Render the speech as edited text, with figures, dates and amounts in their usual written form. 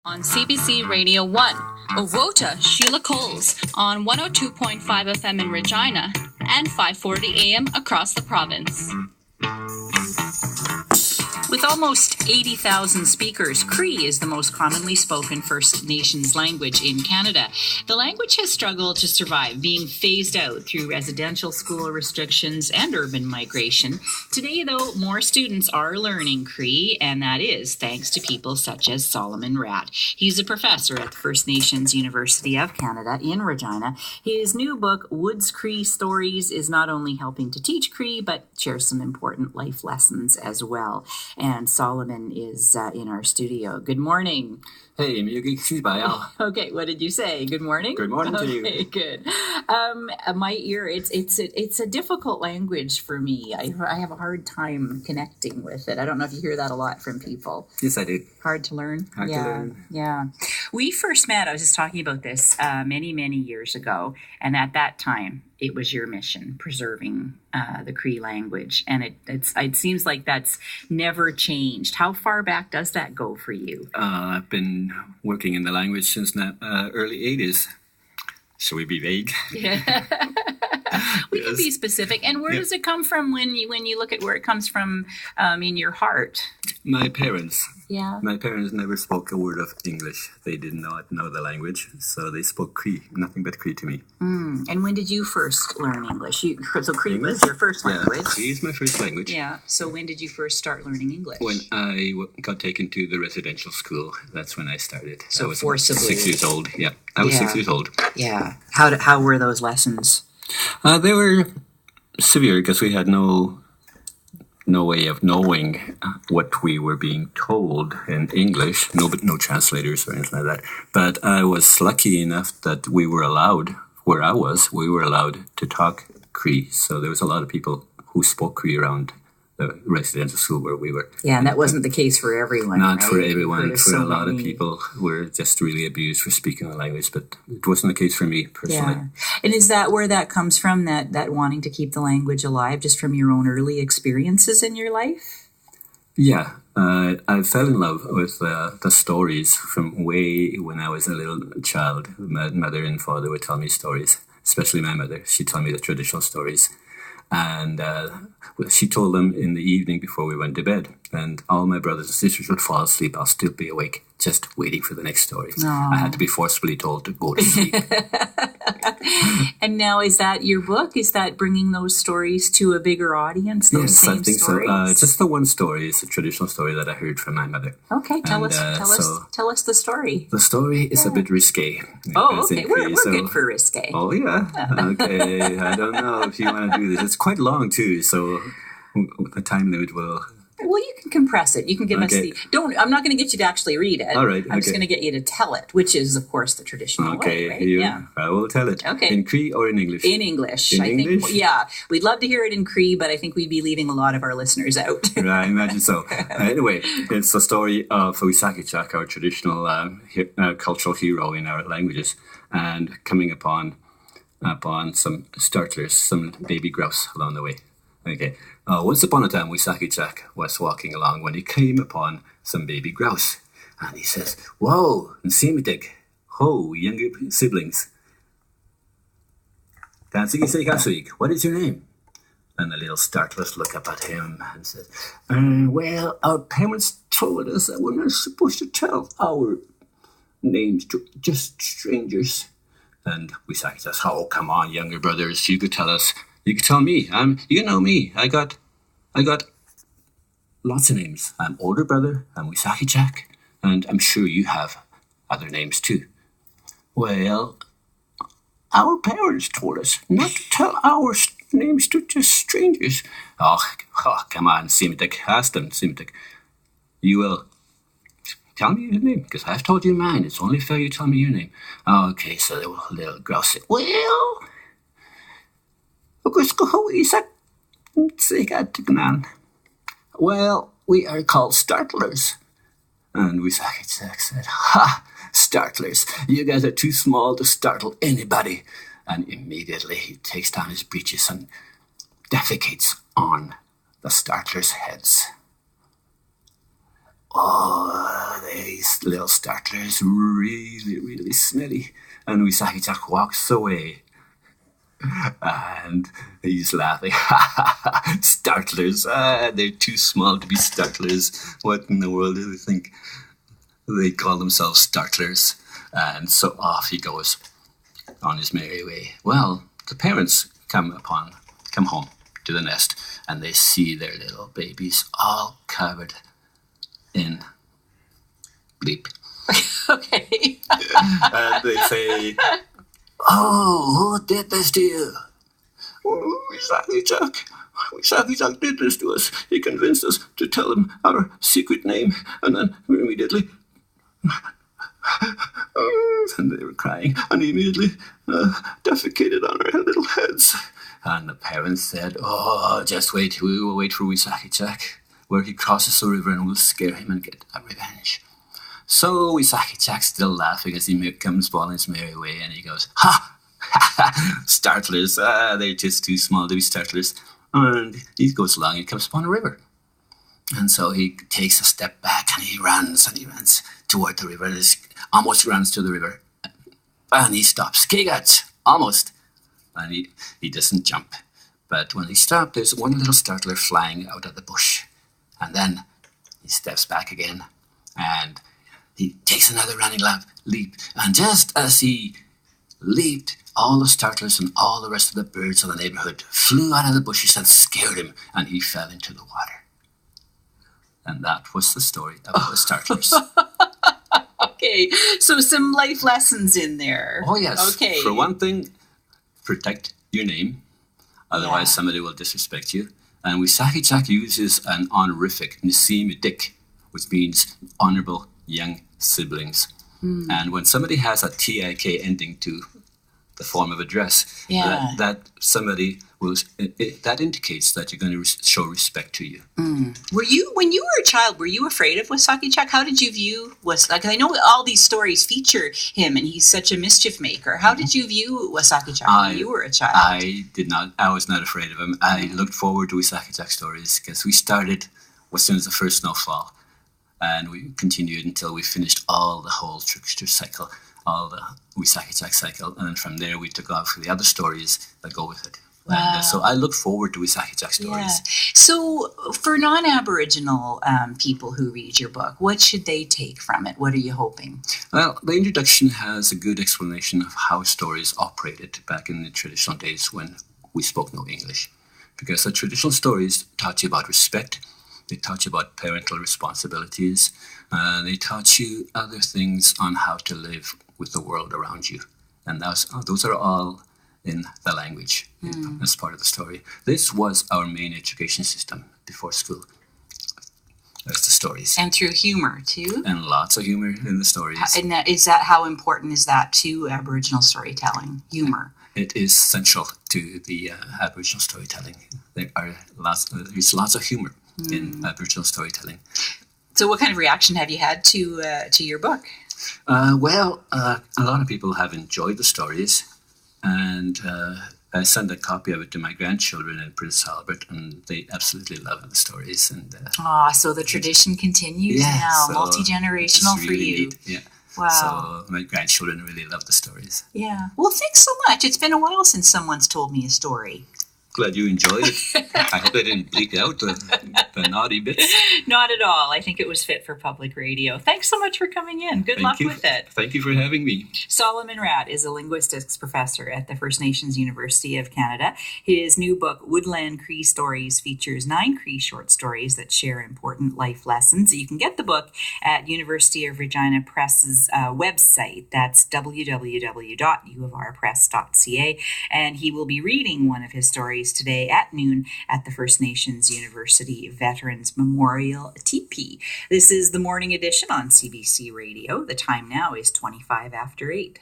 On CBC Radio 1, Owota Sheila Coles on 102.5 FM in Regina and 540 AM across the province. With almost 80,000 speakers, Cree is the most commonly spoken First Nations language in Canada. The language has struggled to survive, being phased out through residential school restrictions and urban migration. Today, though, more students are learning Cree, and that is thanks to people such as Solomon Ratt. He's a professor at the First Nations University of Canada in Regina. His new book, Woods Cree Stories, is not only helping to teach Cree, but shares some important life lessons as well. And Solomon is in our studio. Good morning. Hey, Okay, what did you say? Good morning? Good morning to you. Okay, good. My ear, it's a difficult language for me. I have a hard time connecting with it. I don't know if you hear that a lot from people. Yes, I do. Hard to learn? Hard to learn. Yeah. We first met, I was just talking about this many, many years ago. And at that time, it was your mission, preserving the Cree language. And it seems like that's never changed. How far back does that go for you? I've been working in the language since early 80s. Shall we be vague? Yeah. We can be specific. And where does it come from when you look at where it comes from in your heart? My parents. Yeah. My parents never spoke a word of English. They did not know the language, so they spoke Cree, nothing but Cree to me. And when did you first learn English? So Cree English? was your first language. Yeah, Cree is my first language. Yeah. So when did you first start learning English? When I got taken to the residential school, that's when I started. So I was forcibly. 6 years old. Yeah, I was 6 years old. Yeah. How were those lessons? They were severe because we had no way of knowing what we were being told in English. No translators or anything like that. But I was lucky enough that we were allowed, where I was, we were allowed to talk Cree. So there was a lot of people who spoke Cree around the residential school where we were. Yeah, and that wasn't the case for everyone. Not right? for everyone. For so a lot many. of people were just really abused for speaking the language, but it wasn't the case for me personally. Yeah. And is that where that comes from, that wanting to keep the language alive, just from your own early experiences in your life? Yeah, I fell in love with the stories from way when I was a little child. My mother and father would tell me stories, especially my mother. She'd tell me the traditional stories. And she told them in the evening before we went to bed. And all my brothers and sisters would fall asleep. I'll still be awake, just waiting for the next story. Aww. I had to be forcefully told to go to sleep. And now, is that your book? Is that bringing those stories to a bigger audience? Those Yes, same I think stories? so. Just the one story is a traditional story that I heard from my mother. Okay, tell And, us the story. The story is a bit risque. Oh, okay. We're good for risque. Oh, yeah. Okay. I don't know if you want to do this. It's quite long, too, so the time limit will... Well, you can compress it. You can give us the... I'm not going to get you to actually read it. All right. I'm just going to get you to tell it, which is, of course, the traditional way, right? Yeah. I will tell it. Okay. In Cree or in English? In English. In I English? think, yeah. We'd love to hear it in Cree, but I think we'd be leaving a lot of our listeners out. I imagine so. Anyway, it's the story of Âcimowina, our traditional cultural hero in our languages, and coming upon some startlers, some baby grouse along the way. Okay. Once upon a time, Âcimowina was walking along when he came upon some baby grouse. And he says, "Whoa, nîhithaw, ho, younger siblings. What is your name?" And the little startlers look up at him and says, "Well, our parents told us that we're not supposed to tell our names to just strangers." And Âcimowina says, "Oh, come on, younger brothers, you could tell us. You could tell me. You know me. I got lots of names. I'm older brother. I'm Âcimowina, and I'm sure you have other names too." "Well, our parents told us not to tell our names to just strangers." Oh, come on, nîhithaw. Ask them, nîhithaw. You will tell me your name, because I've told you mine. It's only fair you tell me your name. Okay, so the little grouse said, "Well, well, we are called startlers." And Âcimowina said, "Ha, startlers, you guys are too small to startle anybody." And immediately he takes down his breeches and defecates on the startlers' heads. oh, these little startlers really, really smelly. And Wisaki Jack walks away. And he's laughing. Startlers. They're too small to be startlers. What in the world do they think? They call themselves startlers. And so off he goes on his merry way. Well, the parents come home to the nest, and they see their little babies all covered in bleep. Okay. And they say, "Oh, who did this to you?" "Oh, Wisaki Jack. Wisaki Jack did this to us. He convinced us to tell him our secret name, and then we immediately..." And they were crying, and he immediately defecated on our little heads. And the parents said, "Oh, just wait. We will wait for Wisaki Jack, where he crosses the river, and we'll scare him and get a revenge." So Wisaki Jack's still laughing as he comes on his merry way, and he goes, "Ha! Startlers, they're just too small to be startlers." And he goes along and comes upon a river. And so he takes a step back, and he runs toward the river, and almost runs to the river. And he stops. Kigat, almost. And he doesn't jump. But when he stopped, there's one little startler flying out of the bush. And then he steps back again, and he takes another running leap. And just as he leaped, all the startlers and all the rest of the birds of the neighborhood flew out of the bushes and scared him, and he fell into the water. And that was the story of the startlers. Okay, so some life lessons in there. Oh, yes. Okay. For one thing, protect your name. Otherwise, somebody will disrespect you. And Wisaki Jack uses an honorific, nîhithaw, which means honorable young siblings. And when somebody has a tik ending to the form of address, that somebody will, that indicates that you're going to show respect to you. Were you, when you were a child, were you afraid of Wisaki Jack? How did you view Wisaki? I know all these stories feature him, and he's such a mischief maker. How did you view Wisaki Jack when you were a child? I did not. I was not afraid of him. I looked forward to Wisaki Jack stories because we started as soon as the first snowfall, and we continued until we finished all the whole trickster cycle, all the Wisaki Jack cycle, and then from there we took off for the other stories that go with it. Wow. And so I look forward to Wisaki Jack stories. Yeah. So for non-Aboriginal people who read your book, what should they take from it? What are you hoping? Well, the introduction has a good explanation of how stories operated back in the traditional days when we spoke no English. Because the traditional stories taught you about respect, they taught you about parental responsibilities, they taught you other things on how to live with the world around you. And those are all in the language as part of the story. This was our main education system before school. There's the stories. And through humor, too? And lots of humor in the stories. And how important is that to Aboriginal storytelling, humor? It is central to the Aboriginal storytelling. There's lots of humor in Aboriginal storytelling. So what kind of reaction have you had to your book? Well, a lot of people have enjoyed the stories. And I sent a copy of it to my grandchildren in Prince Albert, and they absolutely love the stories. And so the tradition continues now, so multi-generational for you. Neat. Yeah. Wow. So my grandchildren really love the stories. Yeah. Well, thanks so much. It's been a while since someone's told me a story. Glad you enjoyed it. I hope I didn't bleak out the naughty bits. Not at all. I think it was fit for public radio. Thanks so much for coming in. Good luck with it. Thank you for having me. Solomon Ratt is a linguistics professor at the First Nations University of Canada. His new book, Woodland Cree Stories, features 9 Cree short stories that share important life lessons. You can get the book at University of Regina Press's website. That's www.uofrpress.ca. And he will be reading one of his stories today at noon at the First Nations University Veterans Memorial Teepee. This is the morning edition on CBC Radio. The time now is 25 after 8.